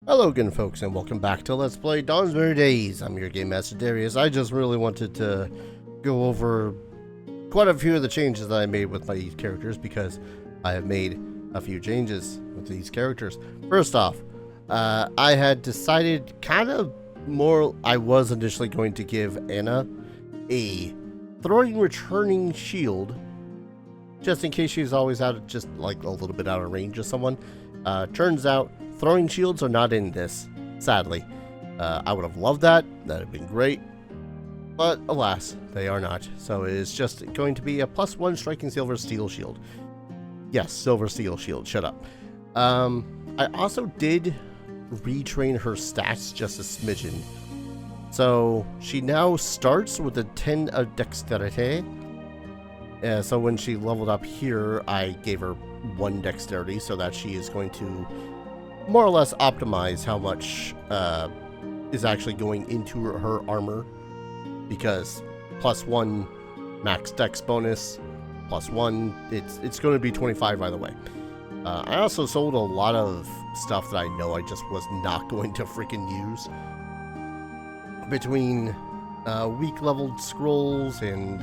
Hello again, folks, and welcome back to Let's Play Dawnsbury Days. I'm your Game Master Darius. I just really wanted to go over quite a few of the changes that I made with my characters because I have made a few changes with these characters. First off, I had decided I was initially going to give Anna a throwing returning shield just in case she's always just like a little bit out of range of someone. Turns out throwing shields are not in this, sadly. I would have loved that. That would have been great. But alas, they are not. So it is just going to be a +1 striking silver steel shield. Yes, silver steel shield. Shut up. I also did retrain her stats just a smidgen. So she now starts with a 10 of dexterity. So when she leveled up here, I gave her 1 dexterity so that she is going to more or less optimize how much is actually going into her armor, because +1 max dex bonus, +1, it's going to be 25 by the way. I also sold a lot of stuff that I know I just was not going to freaking use. Between weak leveled scrolls and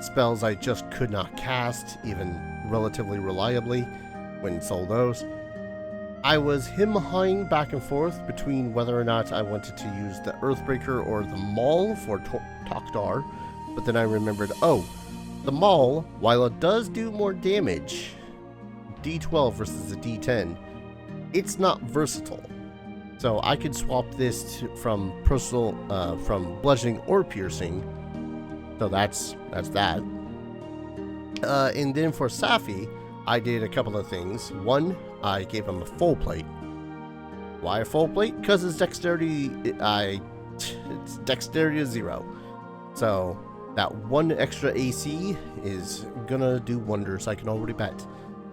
spells I just could not cast, even relatively reliably, when sold those. I was him-hawing back and forth between whether or not I wanted to use the Earthbreaker or the Maul for Tok'tar, but then I remembered, oh, the Maul, while it does do more damage, D12 versus a D10, it's not versatile. So I could swap this from bludgeoning or piercing. So that's that. And then for Safi, I did a couple of things. One, I gave him a full plate. Why a full plate? Because his dexterity, it's dexterity is 0. So that 1 extra AC is gonna do wonders, I can already bet.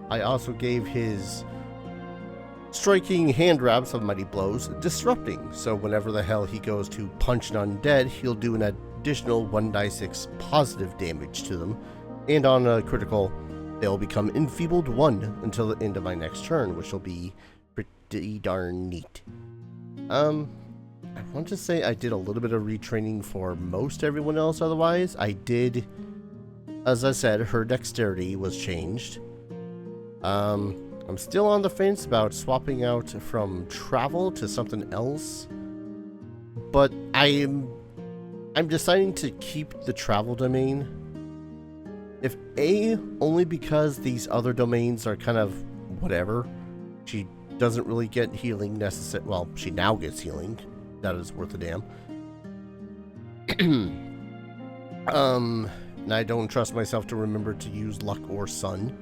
I also gave his striking hand wraps of mighty blows disrupting. So whenever the hell he goes to punch an undead, he'll do an additional 1d6 positive damage to them. And on a critical, they'll become enfeebled 1 until the end of my next turn, which will be pretty darn neat. I want to say I did a little bit of retraining for most everyone else otherwise. I did, as I said, her dexterity was changed. I'm still on the fence about swapping out from travel to something else, but I'm deciding to keep the travel domain. If only because these other domains are kind of whatever. She doesn't really get healing necessary. Well, she now gets healing. That is worth a damn. And I don't trust myself to remember to use luck or sun.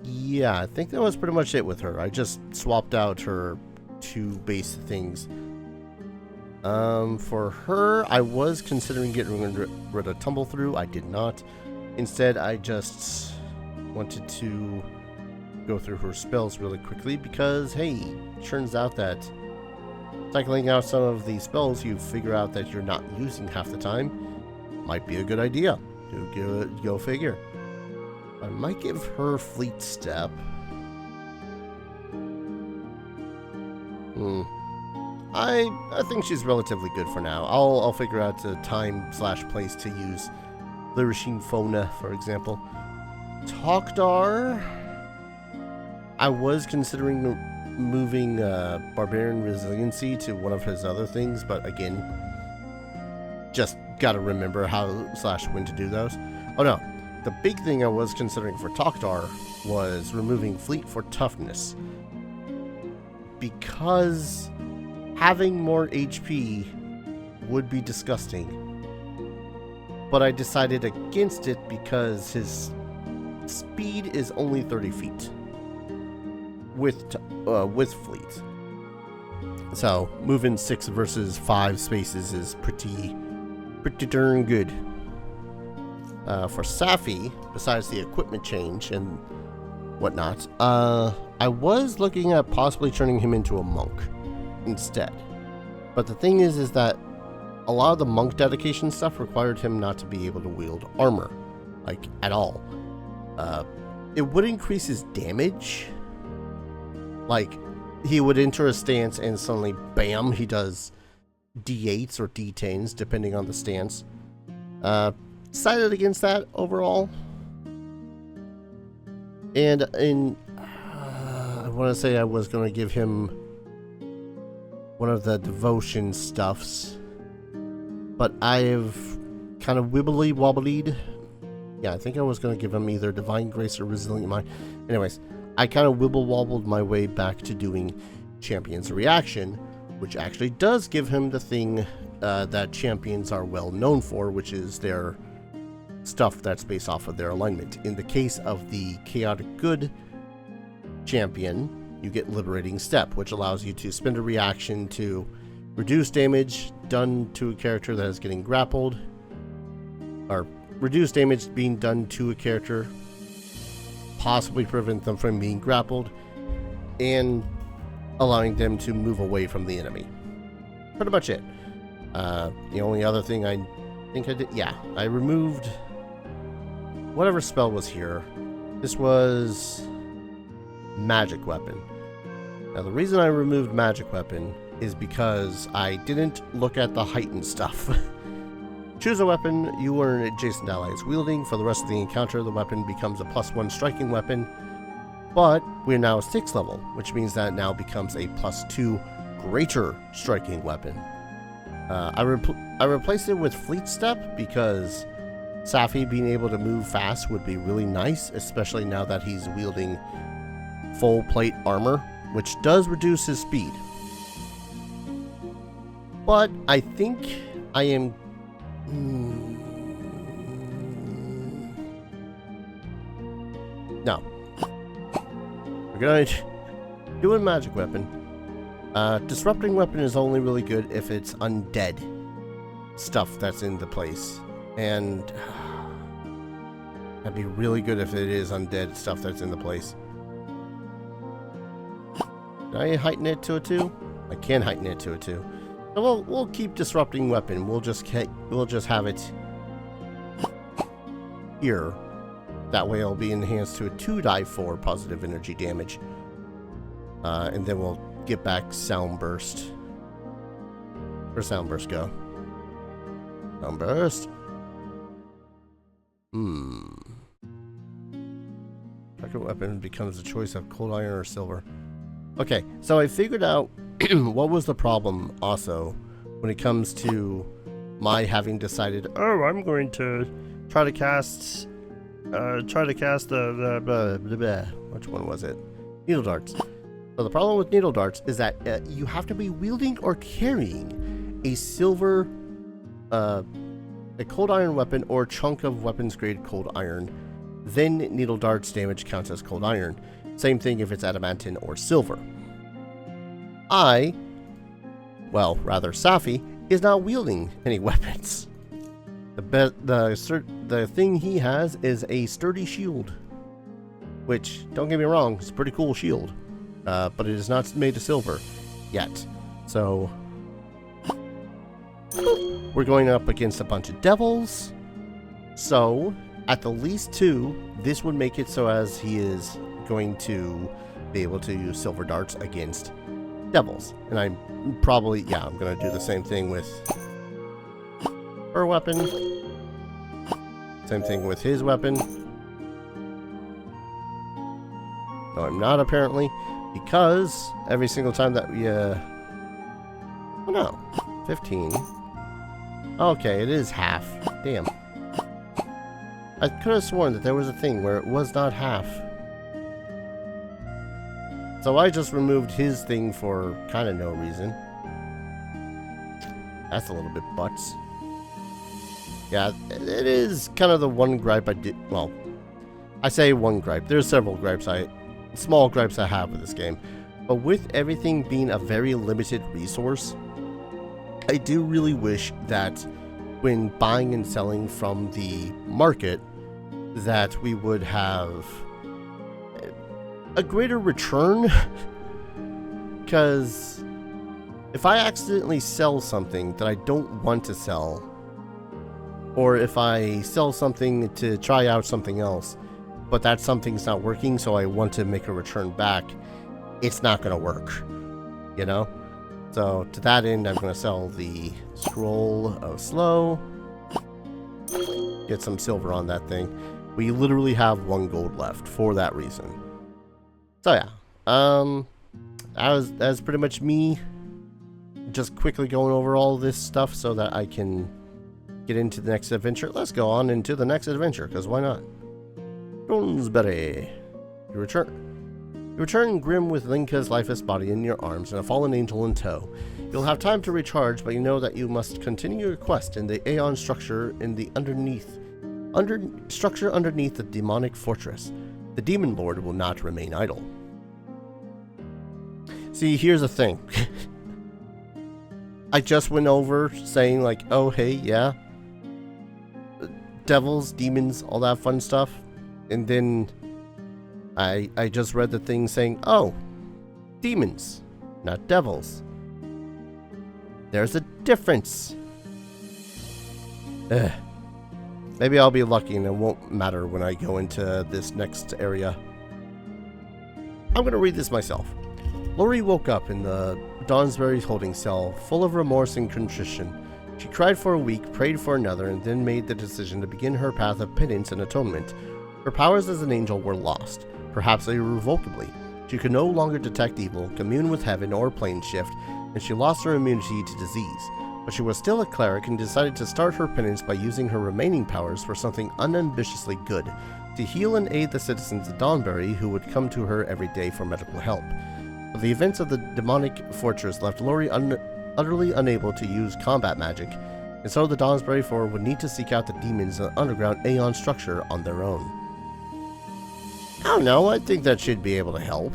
Yeah, I think that was pretty much it with her. I just swapped out her 2 base things. For her, I was considering getting rid of Tumble Through. I did not. Instead, I just wanted to go through her spells really quickly because, hey, turns out that cycling out some of these spells you figure out that you're not using half the time might be a good idea. Go figure. I might give her Fleet Step. I think she's relatively good for now. I'll figure out a time/place to use Flourishing Fauna, for example. Tok'tar, I was considering moving Barbarian Resiliency to one of his other things, but again, just gotta remember how/when to do those. Oh no, the big thing I was considering for Tok'tar was removing Fleet for Toughness, because having more HP would be disgusting, but I decided against it because his speed is only 30 feet with Fleet. So moving 6 versus 5 spaces is pretty darn good. For Safi, besides the equipment change and whatnot, I was looking at possibly turning him into a monk instead. But the thing is that a lot of the monk dedication stuff required him not to be able to wield armor, like, at all. It would increase his damage, Like, he would enter a stance and suddenly, bam, he does D8s or D10s, depending on the stance. Decided against that overall. And I want to say I was going to give him one of the devotion stuffs, but I've kind of wibbly-wobblied. Yeah, I think I was going to give him either Divine Grace or Resilient Mind. Anyways, I kind of wibble-wobbled my way back to doing Champion's Reaction, which actually does give him the thing that champions are well known for, which is their stuff that's based off of their alignment. In the case of the Chaotic Good champion, you get Liberating Step, which allows you to spend a reaction to reduce damage done to a character that is getting grappled, or reduce damage being done to a character, possibly prevent them from being grappled, and allowing them to move away from the enemy. Pretty much it. The only other thing I think I did, yeah, I removed whatever spell was here. This was Magic Weapon. Now, the reason I removed Magic Weapon is because I didn't look at the heightened stuff. Choose a weapon you or an adjacent ally is wielding. For the rest of the encounter, the weapon becomes a +1 striking weapon, but we're now 6th level, which means that it now becomes a +2 greater striking weapon. I replaced it with Fleet Step because Safi being able to move fast would be really nice, especially now that he's wielding full plate armor, which does reduce his speed. But I think I am... No. We're gonna do a Magic Weapon. Disrupting Weapon is only really good if it's undead stuff that's in the place. And that'd be really good if it is undead stuff that's in the place. Can I heighten it to a 2? I can heighten it to a 2. So we'll keep Disrupting Weapon. We'll just have it here. That way it'll be enhanced to a 2-die-4 positive energy damage. And then we'll get back Sound Burst. Where's Sound Burst go? Sound Burst. Second weapon becomes a choice of cold iron or silver. Okay, so I figured out what was the problem also when it comes to my having decided, oh, I'm going to try to cast the which one was it? Needle Darts. So the problem with Needle Darts is that you have to be wielding or carrying a silver, a cold iron weapon or chunk of weapons grade cold iron. Then Needle Darts damage counts as cold iron. Same thing if it's adamantine or silver. Safi is not wielding any weapons. The thing he has is a sturdy shield, which, don't get me wrong, is a pretty cool shield, but it is not made of silver yet. So we're going up against a bunch of devils. So at the least 2, this would make it so as he is going to be able to use silver darts against devils. And I'm probably, I'm going to do the same thing with her weapon. Same thing with his weapon. No, I'm not apparently, because every single time that we, oh no, 15. Okay, it is half. Damn. I could have sworn that there was a thing where it was not half. So I just removed his thing for kind of no reason. That's a little bit butts. Yeah, it is kind of the one gripe I did. Well, I say one gripe. There's several gripes small gripes I have with this game. But with everything being a very limited resource, I do really wish that when buying and selling from the market, that we would have a greater return. Because if I accidentally sell something that I don't want to sell, or if I sell something to try out something else, but that something's not working, so I want to make a return back, it's not going to work, you know? So to that end, I'm going to sell the Scroll of Slow. Get some silver on that thing. We literally have 1 gold left for that reason. So yeah, that's pretty much me just quickly going over all this stuff so that I can get into the next adventure. Let's go on into the next adventure, because why not? Dawnsbury. You return grim with Linka's lifeless body in your arms and a fallen angel in tow. You'll have time to recharge, but you know that you must continue your quest in the Aeon structure in the structure underneath the demonic fortress. The demon lord will not remain idle. See, here's the thing. I just went over saying like, oh hey, yeah, devils, demons, all that fun stuff, and then I just read the thing saying, oh, demons, not devils. There's a difference. Maybe I'll be lucky and it won't matter when I go into this next area. I'm gonna read this myself. Lori woke up in the Dawnsbury's holding cell, full of remorse and contrition. She cried for a week, prayed for another, and then made the decision to begin her path of penance and atonement. Her powers as an angel were lost, perhaps irrevocably. She could no longer detect evil, commune with heaven, or plane shift, and she lost her immunity to disease. But she was still a cleric and decided to start her penance by using her remaining powers for something unambitiously good, to heal and aid the citizens of Dawnsbury who would come to her every day for medical help. But the events of the demonic fortress left Lori utterly unable to use combat magic, and so the Dawnsbury Four would need to seek out the demons in the underground Aeon structure on their own. I don't know, I think that should be able to help.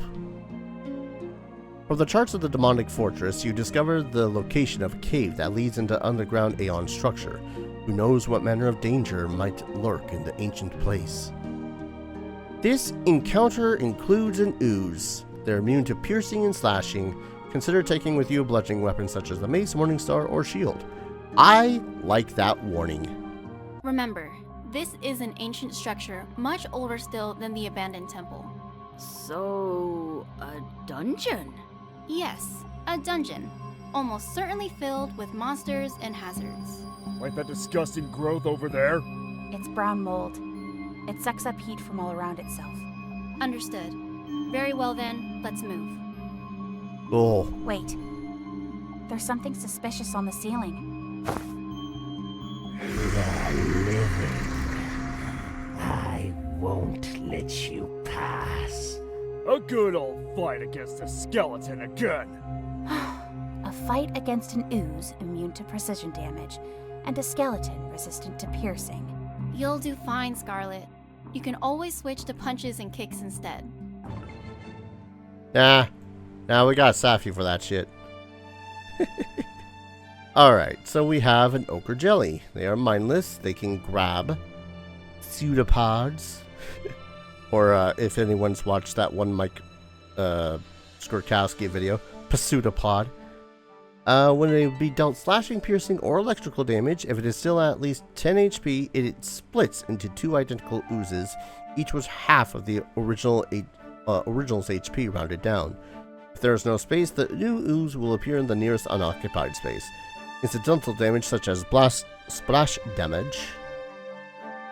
From the charts of the demonic fortress, you discover the location of a cave that leads into underground Aeon structure. Who knows what manner of danger might lurk in the ancient place? This encounter includes an ooze. They're immune to piercing and slashing. Consider taking with you a bludgeoning weapon such as the mace, morningstar, or shield. I like that warning. Remember, this is an ancient structure, much older still than the abandoned temple. So, a dungeon? Yes, a dungeon, almost certainly filled with monsters and hazards. Like that disgusting growth over there? It's brown mold. It sucks up heat from all around itself. Understood. Very well then, let's move. Oh. Wait. There's something suspicious on the ceiling. The living. I won't let you pass. A good old fight against a skeleton again. A fight against an ooze immune to precision damage, and a skeleton resistant to piercing. You'll do fine, Scarlet. You can always switch to punches and kicks instead. Nah, we got Safi for that shit. Alright, so we have an ochre jelly. They are mindless. They can grab pseudopods. Or if anyone's watched that one Mike Skorkowski video, pseudopod. When it would be dealt slashing, piercing, or electrical damage, if it is still at least 10 HP, it splits into 2 identical oozes. Each was half of the original's HP rounded down. If there is no space, the new ooze will appear in the nearest unoccupied space. Incidental damage such as splash damage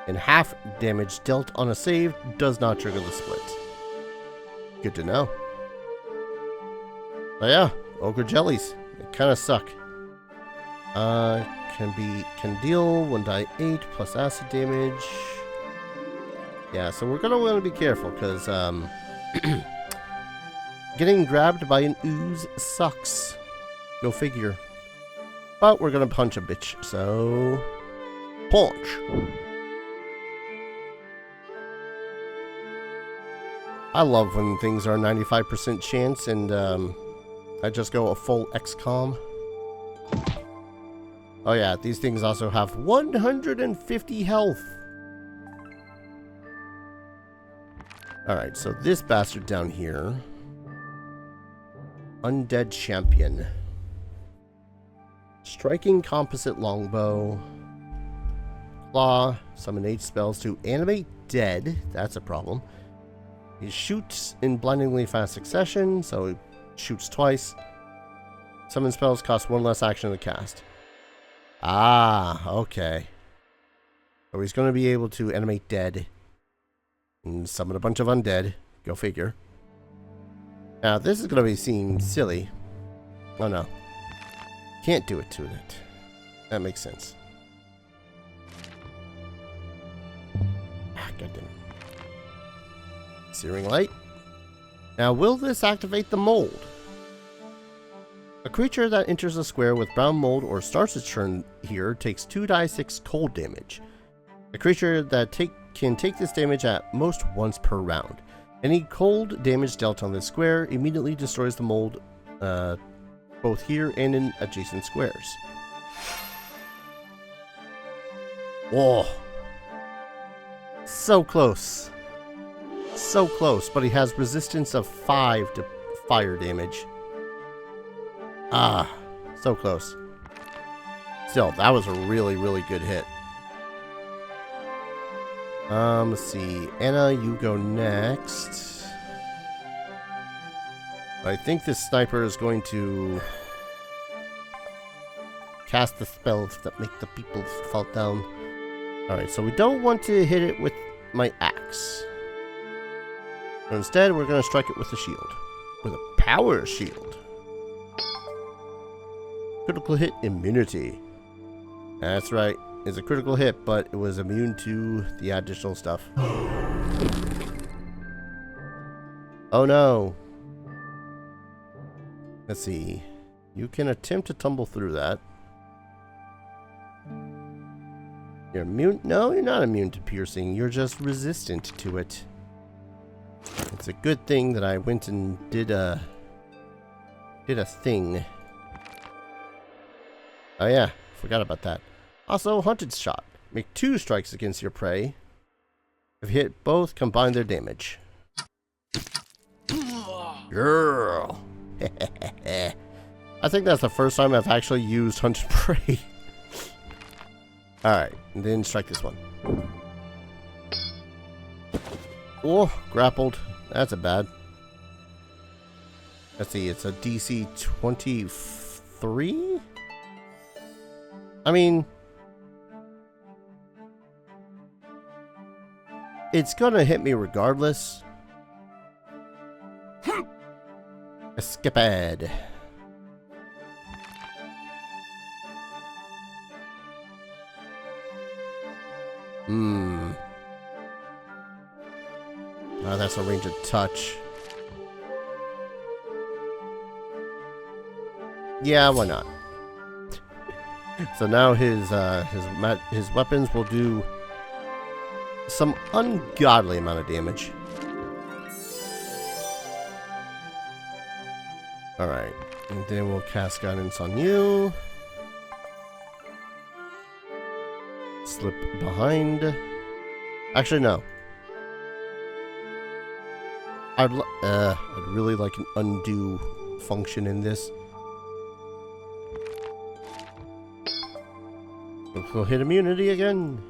and half damage dealt on a save does not trigger the split. Good to know. But yeah, ochre jellies. They kind of suck. Can deal 1d8 plus acid damage. Yeah, so we're gonna want to be careful because getting grabbed by an ooze sucks. Go figure. But we're gonna punch a bitch, so punch. I love when things are 95% chance and I just go a full XCOM. Oh yeah, these things also have 150 health. Alright, so this bastard down here. Undead Champion. Striking Composite Longbow. Claw. Summon 8 spells to animate dead. That's a problem. He shoots in blindingly fast succession, so he shoots twice. Summon spells cost 1 less action to cast. Ah, okay. So he's going to be able to animate dead and summon a bunch of undead. Go figure. Now, this is going to seem silly. Oh no. Can't do it to it. That makes sense. Ah, goddamn. Searing Light. Now, will this activate the mold? A creature that enters a square with brown mold or starts its turn here takes 2d6 cold damage. A creature that can take this damage at most once per round. Any cold damage dealt on this square immediately destroys the mold both here and in adjacent squares. Whoa. So close. So close, but he has resistance of 5 to fire damage. Ah, so close. Still, that was a really, really good hit. Let's see. Anna, you go next. I think this sniper is going to cast the spells that make the people fall down. Alright, so we don't want to hit it with my axe. So instead, we're going to strike it with a shield. With a power shield. Critical hit immunity. That's right. It's a critical hit, but it was immune to the additional stuff. Oh no. Let's see. You can attempt to tumble through that. You're immune? No, you're not immune to piercing. You're just resistant to it. It's a good thing that I went and did a thing. Oh yeah, forgot about that. Also, Hunted Shot. Make 2 strikes against your prey. If you hit both, combine their damage. Girl. I think that's the first time I've actually used Hunted Prey. Alright, and then strike this one. Oh, grappled. That's a bad. Let's see, it's a DC 23? I mean, it's gonna hit me regardless. Escapade. Oh, that's a range of touch. Yeah, why not? So now his weapons will do some ungodly amount of damage. Alright, and then we'll cast guidance on you. Slip behind. Actually, no. I'd really like an undo function in this. We'll hit immunity again.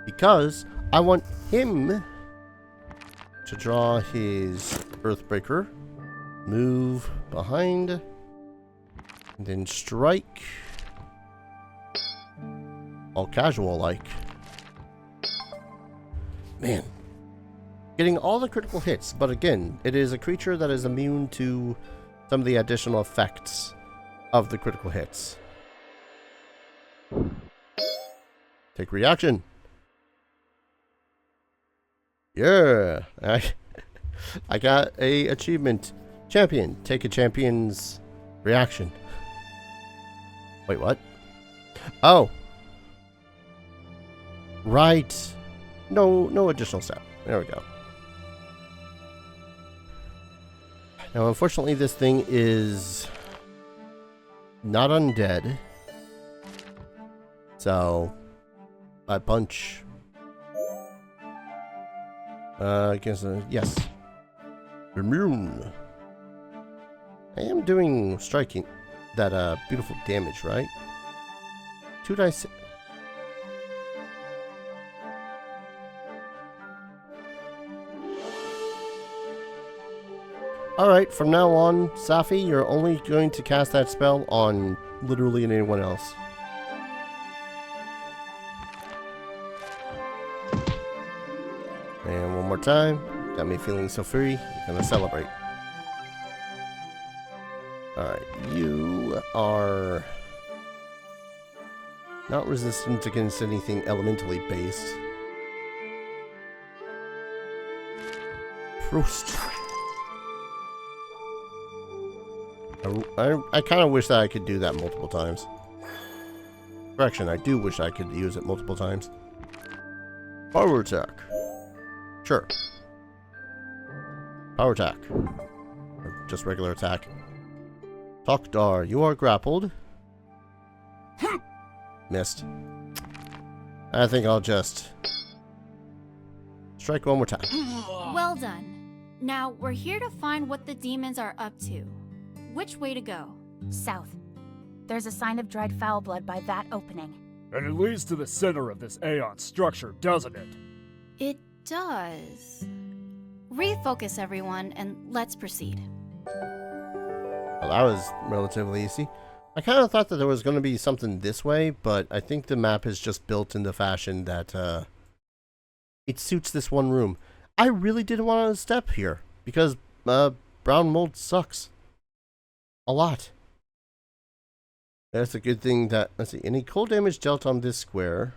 Because I want him to draw his Earthbreaker. Move behind. And then strike. All casual like. Man. Getting all the critical hits, but again, it is a creature that is immune to some of the additional effects of the critical hits. Take reaction. Yeah. I got a achievement. Champion. Take a champion's reaction. Wait, what? Oh. Right. No additional step. There we go. Now, unfortunately, this thing is not undead. So, I punch. I guess, yes. Immune. I am doing striking that beautiful damage, right? 2 dice. Alright, from now on, Safi, you're only going to cast that spell on literally anyone else. And one more time. Got me feeling so free. Gonna celebrate. Alright, you are not resistant against anything elementally based. Prost. I kind of wish that I could do that multiple times. Correction, I do wish I could use it multiple times. Power attack. Sure. Power attack. Or just regular attack. Tokdar, you are grappled. Missed. I think I'll just strike one more time. Well done. Now, we're here to find what the demons are up to. Which way to go? South. There's a sign of dried foul blood by that opening. And it leads to the center of this Aeon structure, doesn't it? It does. Refocus, everyone, and let's proceed. Well, that was relatively easy. I kind of thought that there was going to be something this way, but I think the map is just built in the fashion that it suits this one room. I really didn't want to step here because brown mold sucks. A lot. That's a good thing that, let's see, any cold damage dealt on this square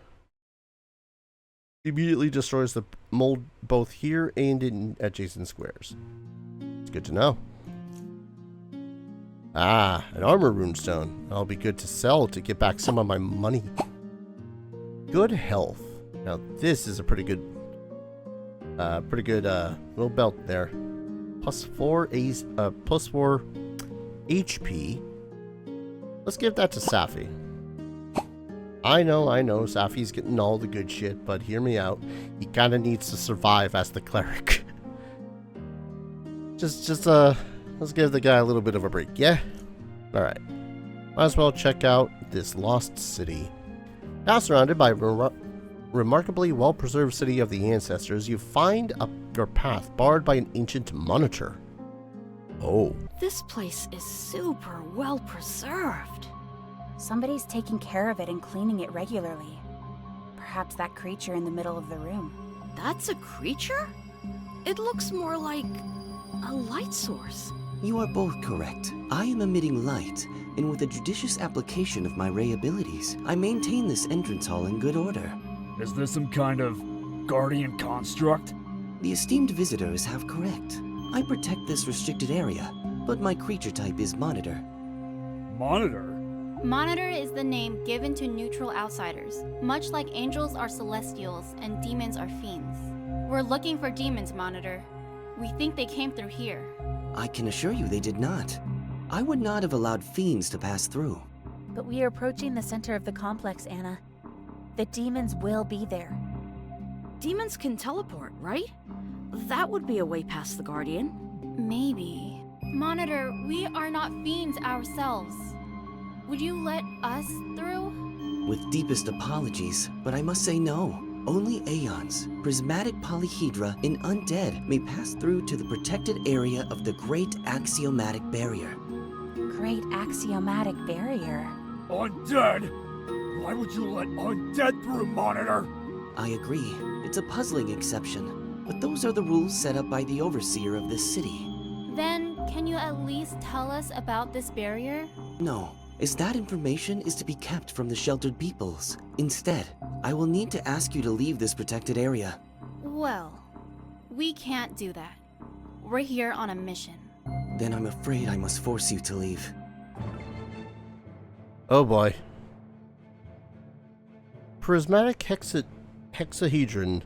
immediately destroys the mold both here and in adjacent squares. It's good to know. Ah, an armor runestone. That'll be good to sell to get back some of my money. Good health. Now this is a pretty good little belt there. Plus 4 HP. Let's give that to Safi. I know, Safi's getting all the good shit, but hear me out. He kinda needs to survive as the cleric. Let's give the guy a little bit of a break, yeah? Alright. Might as well check out this lost city. Now surrounded by a remarkably well-preserved city of the ancestors, you find your path barred by an ancient monitor. Oh. This place is super well preserved. Somebody's taking care of it and cleaning it regularly. Perhaps that creature in the middle of the room. That's a creature? It looks more like a light source. You are both correct. I am emitting light, and with a judicious application of my ray abilities, I maintain this entrance hall in good order. Is this some kind of guardian construct? The esteemed visitors have correct. I protect this restricted area, but my creature type is Monitor. Monitor? Monitor is the name given to neutral outsiders. Much like angels are celestials and demons are fiends. We're looking for demons, Monitor. We think they came through here. I can assure you they did not. I would not have allowed fiends to pass through. But we are approaching the center of the complex, Anna. The demons will be there. Demons can teleport, right? That would be a way past the Guardian. Maybe. Monitor, we are not fiends ourselves. Would you let us through? With deepest apologies, but I must say no. Only Aeons, prismatic polyhedra, and undead may pass through to the protected area of the Great Axiomatic Barrier. Great Axiomatic Barrier. Undead? Why would you let undead through, Monitor? I agree. It's a puzzling exception, but those are the rules set up by the overseer of this city. Then, can you at least tell us about this barrier? No, as that information is to be kept from the sheltered peoples. Instead, I will need to ask you to leave this protected area. Well, we can't do that. We're here on a mission. Then I'm afraid I must force you to leave. Oh boy. Prismatic hexahedron.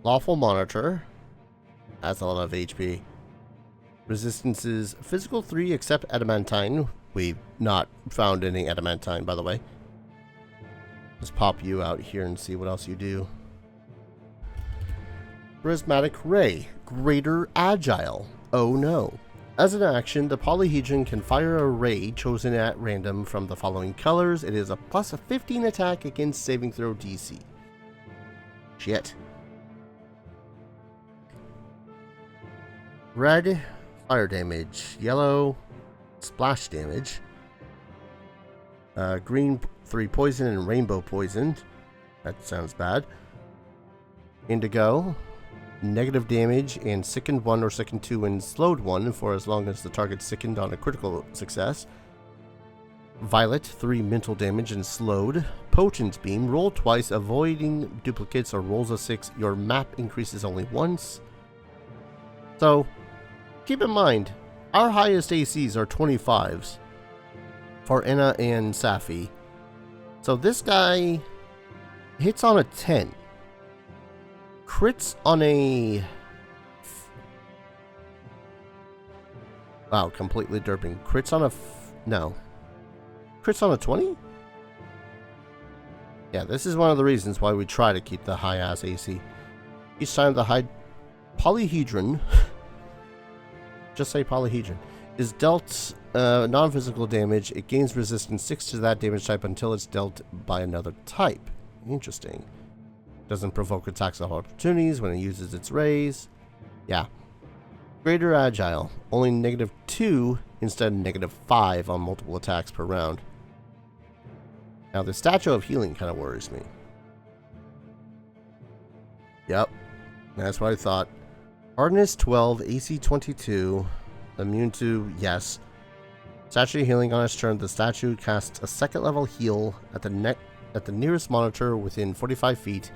Lawful Monitor. That's a lot of HP. Resistance is physical 3 except adamantine. We've not found any adamantine, by the way. Let's pop you out here and see what else you do. Prismatic Ray. Greater Agile. Oh no. As an action, the polyhedron can fire a ray chosen at random from the following colors. It is a plus 15 attack against saving throw DC. Shit. Red, Fire damage. Yellow, splash damage. Green, 3 poison, and rainbow poison. That sounds bad. Indigo, negative damage and sickened 1 or sickened 2 and slowed 1 for as long as the target sickened on a critical success. Violet, 3 mental damage and slowed. Potent beam, roll twice, avoiding duplicates or rolls a 6. Your map increases only once. So, keep in mind, our highest ACs are 25s for Anna and Safi. So this guy hits on a 10. Crits on a... Wow, completely derping. Crits on a... No. Crits on a 20? Yeah, this is one of the reasons why we try to keep the high-ass AC. Each time the high polyhedron... just say polyhedron, is dealt non-physical damage, it gains resistance 6 to that damage type until it's dealt by another type. Interesting. Doesn't provoke attacks of opportunities when it uses its rays. Yeah. Greater agile. Only -2 instead of -5 on multiple attacks per round. Now the statue of healing kind of worries me. Yep. That's what I thought. Hardness 12, AC 22, immune to, yes. Statue healing on its turn, the statue casts a 2nd level heal at the nearest monitor within 45 feet,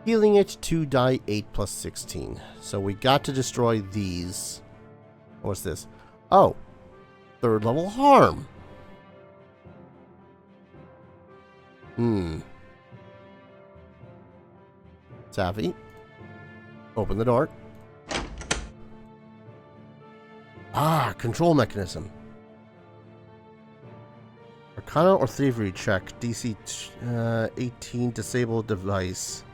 healing it to die 8 plus 16. So we got to destroy these. What's this? Oh, 3rd level harm. Safi, open the door. Ah, control mechanism. Arcana or thievery check. DC 18, disable device.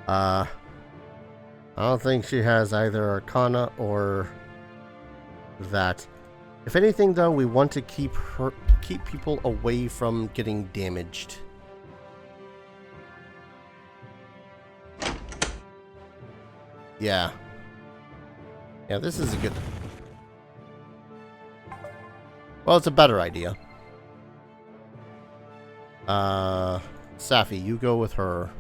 I don't think she has either Arcana or that. If anything, though, we want to keep people away from getting damaged. Yeah. Yeah, this is a good... Well, it's a better idea. Safi, you go with her.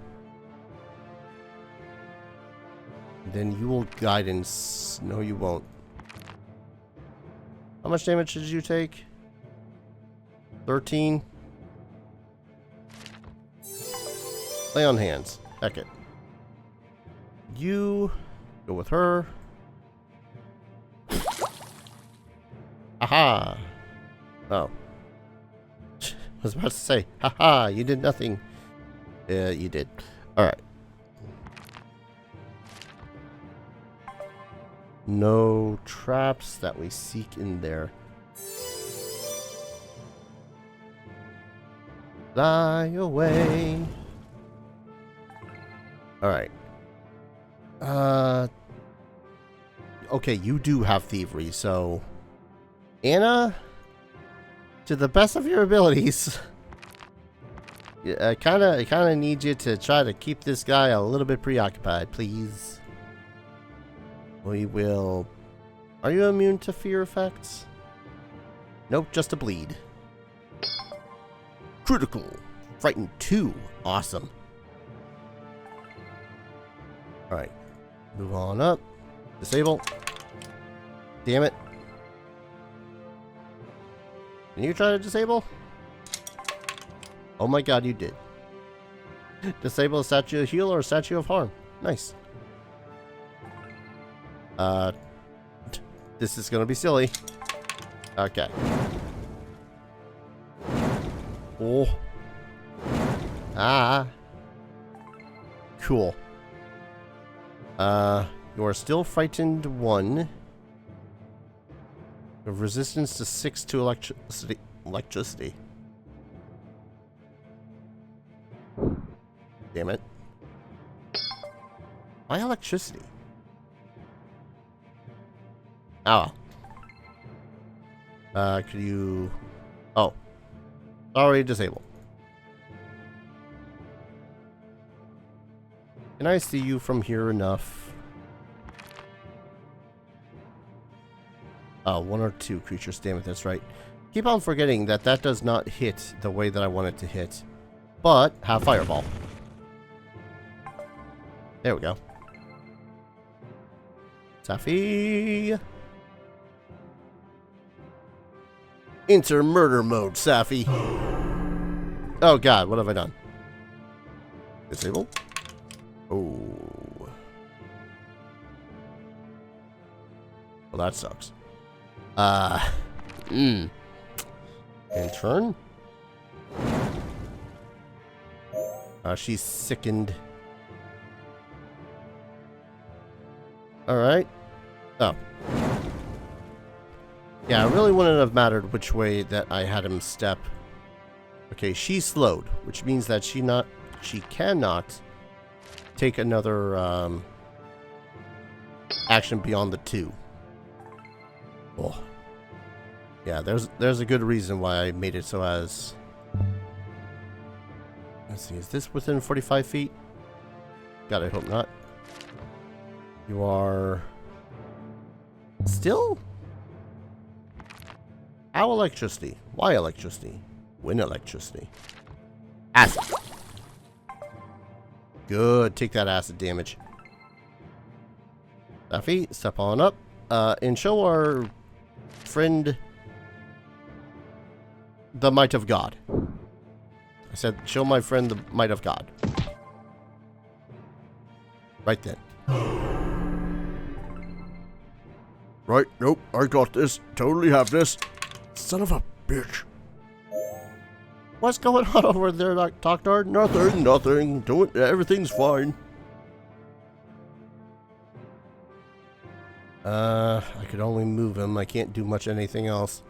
Then you will guidance... No, you won't. How much damage did you take? 13? Lay on hands. Heck it. You go with her. Aha! Oh. I was about to say, haha, you did nothing. Yeah, you did. Alright. No traps that we seek in there. Fly away. Alright. Okay, you do have thievery, so... Anna, to the best of your abilities, I kind of need you to try to keep this guy a little bit preoccupied, please. We will... Are you immune to fear effects? Nope, just a bleed. Critical. Frightened 2. Awesome. Alright. Move on up. Disable. Damn it. Can you try to disable? Oh my god, you did. Disable a statue of heal or a statue of harm. Nice. This is gonna be silly. Okay. Oh. Ah. Cool. You are still frightened 1. You have resistance to 6 to electricity. Damn it. Why electricity? Oh. Could you... Oh. Already disabled. Can I see you from here enough? Oh, 1 or 2 creatures. Damn it, that's right. Keep on forgetting that that does not hit the way that I want it to hit. But, have Fireball. There we go. Safi! Enter murder mode, Safi. Oh god, what have I done? Disable? Oh. Well, that sucks. And turn? She's sickened. Alright. Oh. Yeah, it really wouldn't have mattered which way that I had him step. Okay, she's slowed, which means that she cannot take another action beyond the 2. Oh. Yeah, there's a good reason why I made it so as... Let's see, is this within 45 feet? God, I hope not. You are... Still? How electricity? Why electricity? When electricity? Acid. Good, take that acid damage. Duffy, step on up. And show our friend the might of God. I said, show my friend the might of God. Right then. Right, nope, I got this. Totally have this. Son of a bitch. What's going on over there, Doctor? Nothing, nothing. Everything's fine. I could only move him. I can't do much anything else.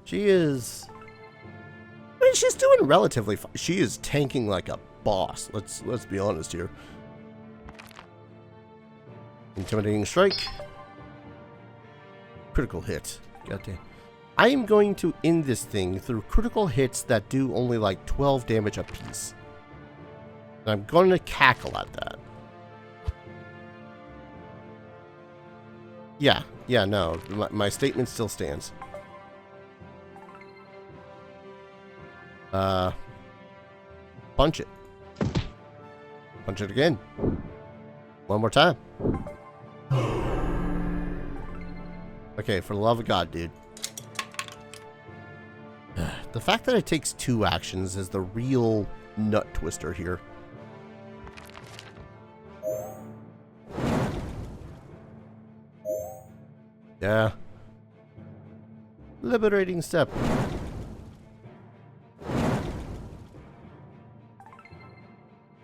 She is... I mean, she's doing relatively fine. She is tanking like a boss. Let's be honest here. Intimidating strike. Critical hit. Goddamn. I am going to end this thing through critical hits that do only like 12 damage apiece. And I'm going to cackle at that. Yeah, no. My statement still stands. Punch it. Punch it again. One more time. Okay, for the love of God, dude. The fact that it takes 2 actions is the real nut twister here. Yeah. Liberating step.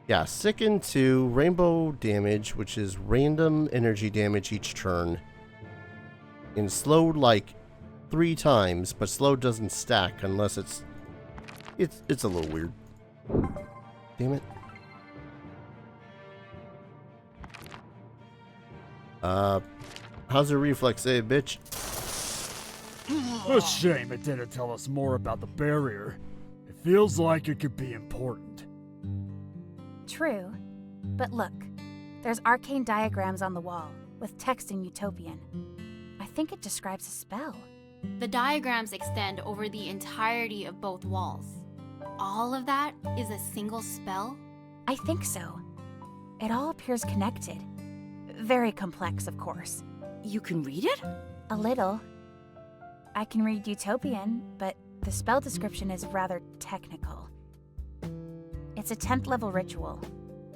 Yeah, sicken 2, rainbow damage, which is random energy damage each turn. And slowed like 3 times, but slow doesn't stack unless it's a little weird. Damn it. How's your reflex save, bitch? A shame it didn't tell us more about the barrier. It feels like it could be important. True. But look, there's arcane diagrams on the wall, with text in Utopian. I think it describes a spell. The diagrams extend over the entirety of both walls. All of that is a single spell? I think so. It all appears connected. Very complex, of course. You can read it? A little. I can read Utopian, but the spell description is rather technical. It's a 10th level ritual.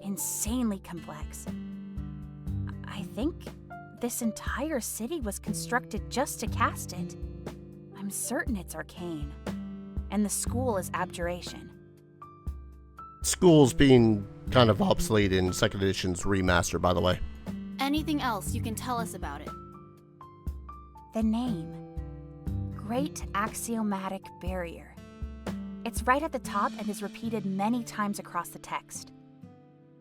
Insanely complex. I think this entire city was constructed just to cast it. I'm certain it's arcane. And the school is abjuration. School's being kind of obsolete in 2nd edition's remaster, by the way. Anything else you can tell us about it? The name. Great Axiomatic Barrier. It's right at the top and is repeated many times across the text.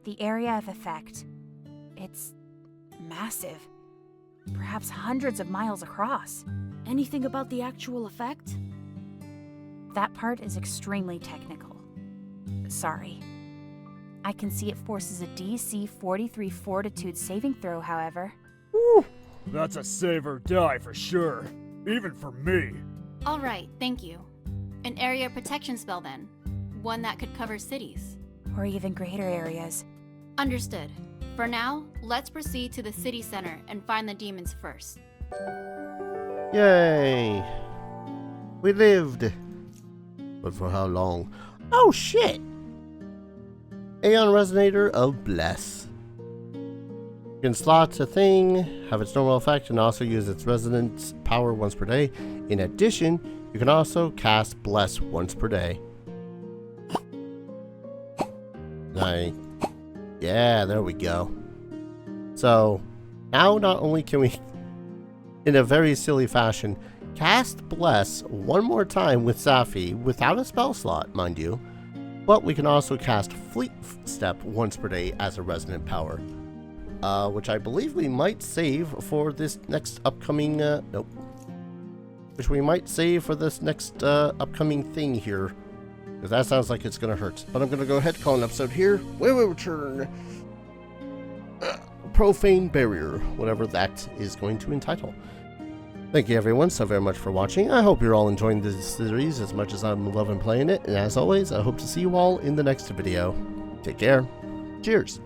The area of effect. It's massive. Perhaps hundreds of miles across. Anything about the actual effect? That part is extremely technical. Sorry. I can see it forces a DC 43 Fortitude saving throw, however. Whew, that's a save or die for sure. Even for me. Alright, thank you. An area protection spell then. One that could cover cities. Or even greater areas. Understood. For now, let's proceed to the city center and find the demons first. Yay! We lived! But for how long? Oh shit! Aeon Resonator of Bless. You can slot a thing, have its normal effect, and also use its resonance power once per day. In addition, you can also cast Bless once per day. Yeah, there we go. So, now not only can we, in a very silly fashion, cast Bless one more time with Safi without a spell slot, mind you, but we can also cast Fleet Step once per day as a resonant power, which I believe we might save for this next upcoming, which we might save for this next upcoming thing here, because that sounds like it's going to hurt. But I'm going to go ahead and call an episode here, where we return Profane Barrier, whatever that is going to entitle. Thank you everyone so very much for watching. I hope you're all enjoying this series as much as I'm loving playing it, and as always, I hope to see you all in the next video. Take care. Cheers.